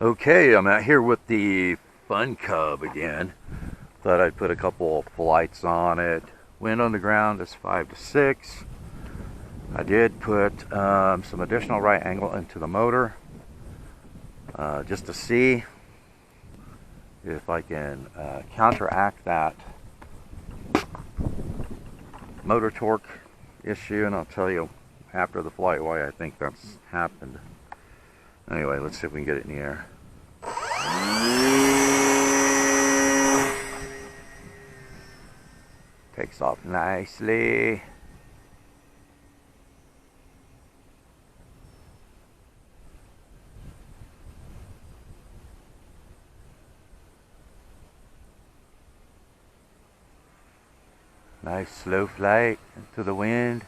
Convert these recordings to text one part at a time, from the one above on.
Okay, I'm out here with the Fun Cub again. Thought I'd put a couple of flights on it. Wind on the ground is 5 to 6. I did put some additional right angle into the motor just to see if I can counteract that motor torque issue, and I'll tell you after the flight why I think that's happened. Anyway, let's see if we can get it in the air. Takes off nicely. Nice slow flight into the wind.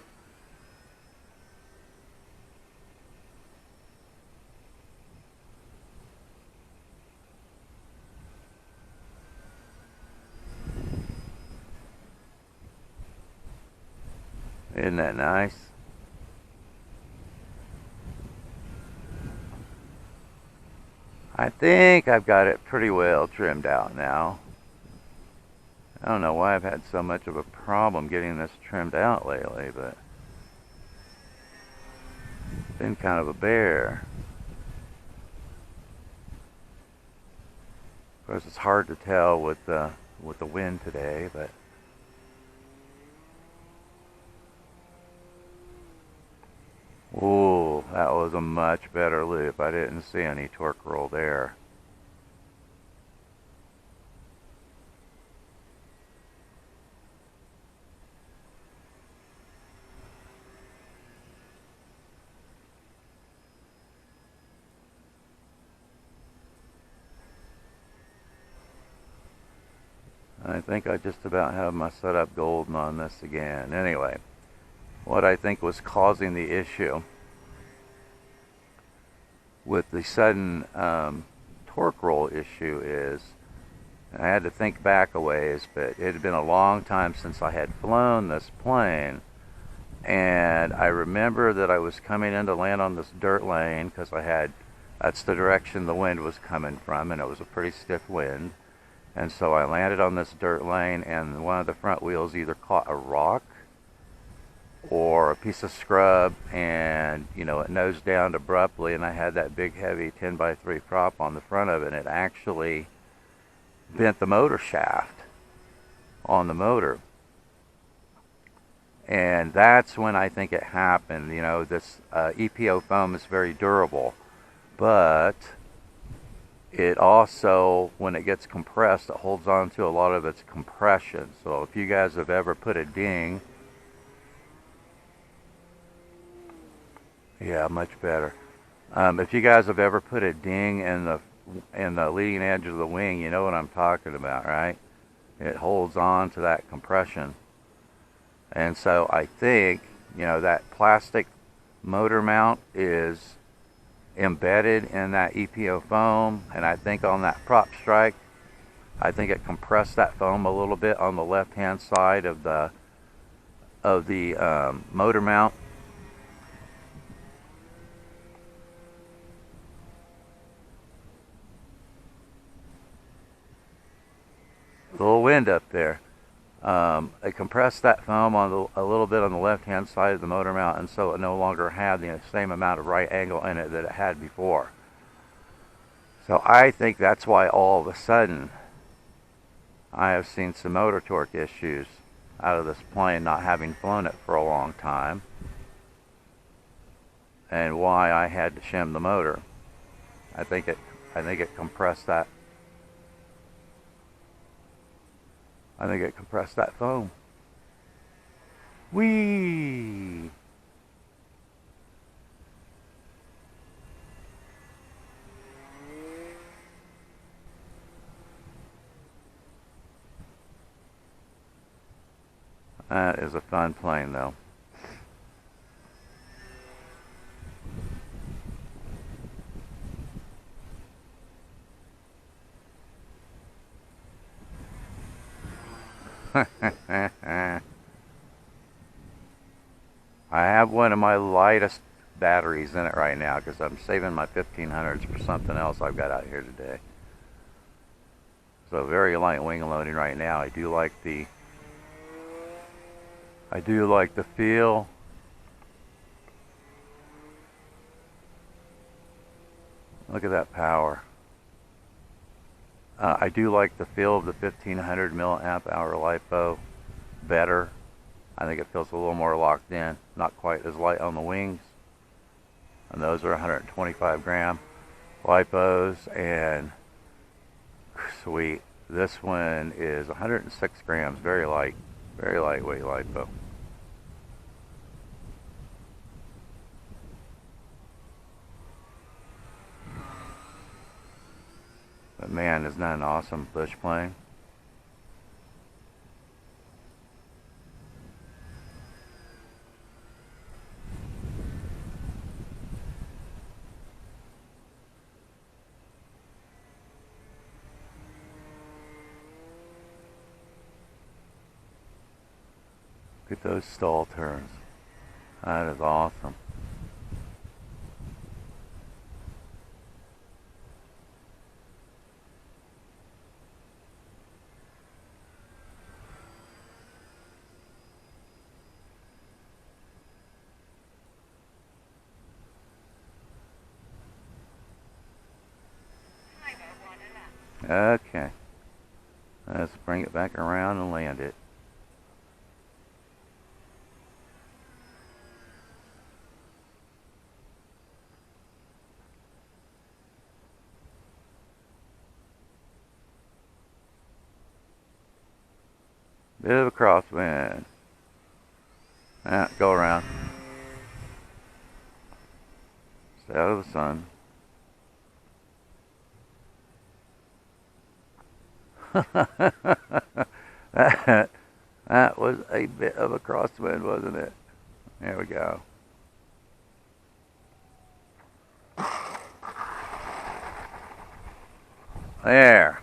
Isn't that nice? I think I've got it pretty well trimmed out now. I don't know why I've had so much of a problem getting this trimmed out lately, but it's been kind of a bear. Of course, it's hard to tell with the wind today, but ooh, that was a much better loop. I didn't see any torque roll there. I think I just about have my setup golden on this again. Anyway, what I think was causing the issue with the sudden torque roll issue is, I had to think back a ways, but it had been a long time since I had flown this plane, and I remember that I was coming in to land on this dirt lane because that's the direction the wind was coming from, and it was a pretty stiff wind. And so I landed on this dirt lane, and one of the front wheels either caught a rock or a piece of scrub, and it nosed down abruptly, and I had that big heavy 10x3 prop on the front of it, and it actually bent the motor shaft on the motor. And that's when I think it happened. This EPO foam is very durable, but it also, when it gets compressed, it holds on to a lot of its compression. So if you guys have ever put a ding, yeah, much better. If you guys have ever put a ding in the leading edge of the wing, you know what I'm talking about, right? It holds on to that compression. And so I think, that plastic motor mount is embedded in that EPO foam, and I think on that prop strike, I think it compressed that foam a little bit on the left hand side of the motor mount. A little wind up there. It compressed that foam a little bit on the left hand side of the motor mount, and so it no longer had the same amount of right angle in it that it had before. So I think that's why all of a sudden I have seen some motor torque issues out of this plane, not having flown it for a long time, and why I had to shim the motor. I think it compressed that. I think it compressed that foam. Whee! That is a fun plane, though. I have one of my lightest batteries in it right now because I'm saving my 1500s for something else I've got out here today. So very light wing loading right now. I do like the feel. Look at that power. I do like the feel of the 1500 milliamp hour Lipo better. I think it feels a little more locked in, not quite as light on the wings. And those are 125 gram Lipos, and sweet. This one is 106 grams, very light, very lightweight Lipo. But man, isn't that an awesome bush plane? Look at those stall turns. That is awesome. Okay. Let's bring it back around and land it. Bit of a crosswind. Go around. Stay out of the sun. that was a bit of a crosswind, wasn't it? There we go. There.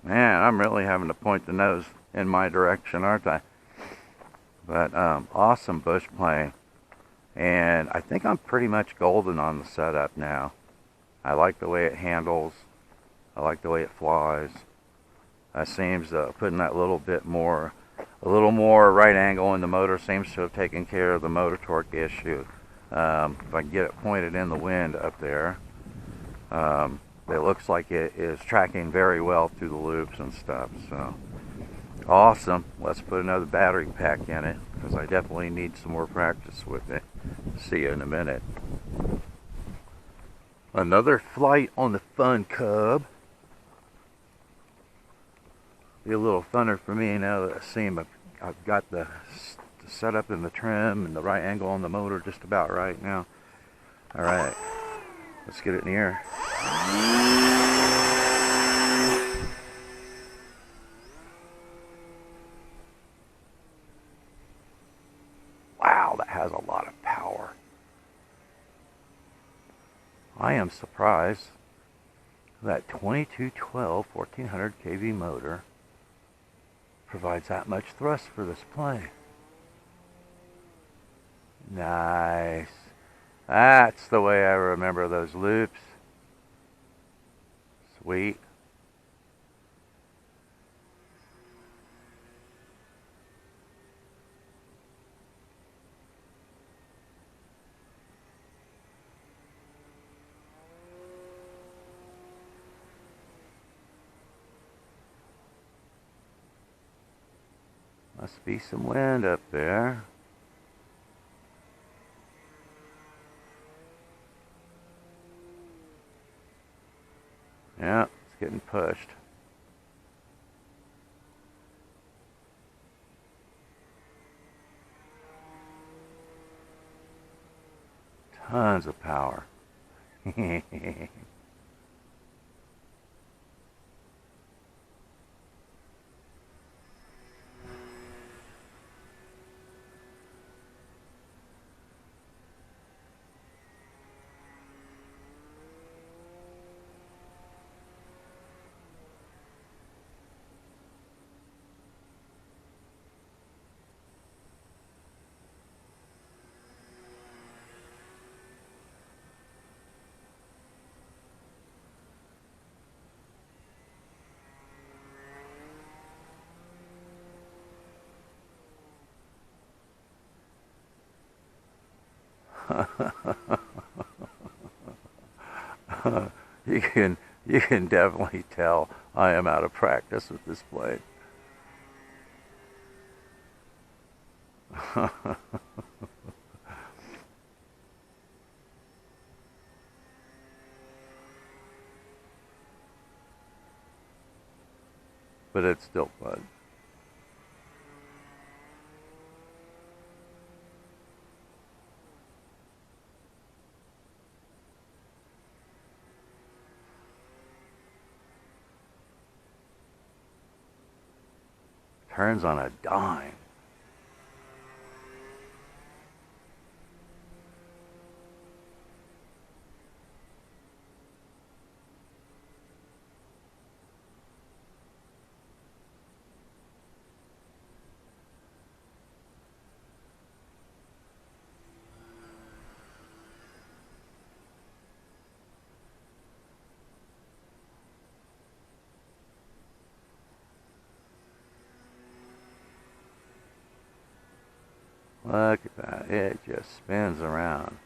Man, I'm really having to point the nose in my direction, aren't I? But awesome bush plane. And I think I'm pretty much golden on the setup now. I like the way it handles. I like the way it flies. That seems putting that little more right angle in the motor seems to have taken care of the motor torque issue. If I can get it pointed in the wind up there, it looks like it is tracking very well through the loops and stuff. So awesome. Let's put another battery pack in it because I definitely need some more practice with it. See you in a minute. Another flight on the Fun Cub. Be a little funner for me now that I see him. I've got the setup and the trim and the right angle on the motor just about right now. All right, let's get it in the air. Wow, that has a lot of power. I am surprised that 2212 1400 kV motor provides that much thrust for this plane. Nice. That's the way I remember those loops. Sweet. Must be some wind up there. Yeah, it's getting pushed. Tons of power. you can definitely tell I am out of practice with this blade. But it's still fun. Turns on a dime. Look at that, it just spins around.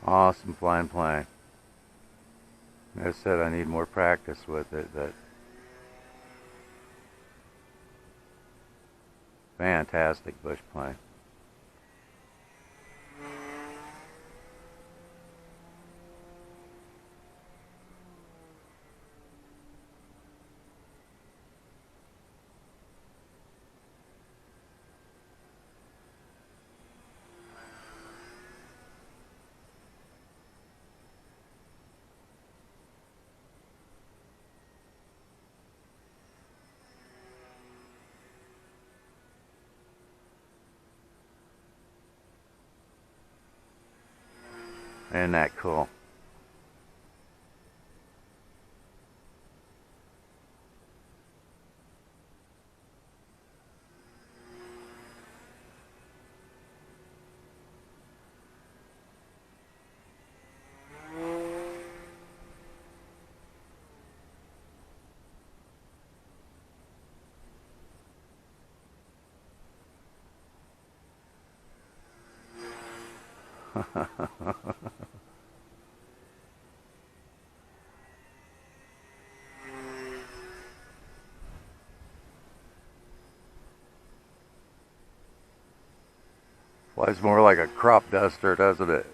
Awesome flying plane. Like I said, I need more practice with it, but fantastic bush plane. Isn't that cool? Flies more like a crop duster, doesn't it?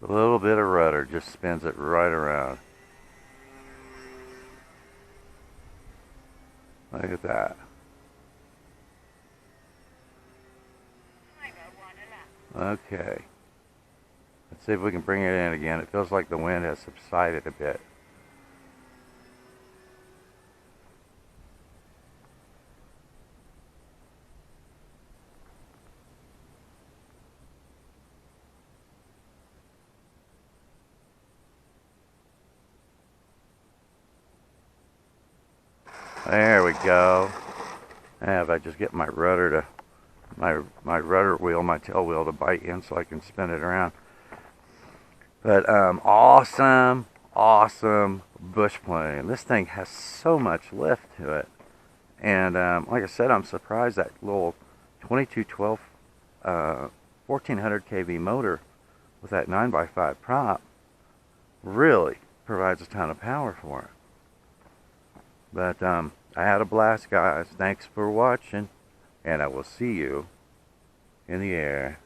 A little bit of rudder just spins it right around. Look at that. Okay. Let's see if we can bring it in again. It feels like the wind has subsided a bit. There we go. And if I just get my rudder to my rudder wheel, my tail wheel to bite in so I can spin it around. But awesome bush plane. This thing has so much lift to it. And like I said, I'm surprised that little 2212 1400 kV motor with that 9x5 prop really provides a ton of power for it. But I had a blast, guys. Thanks for watching, and I will see you in the air.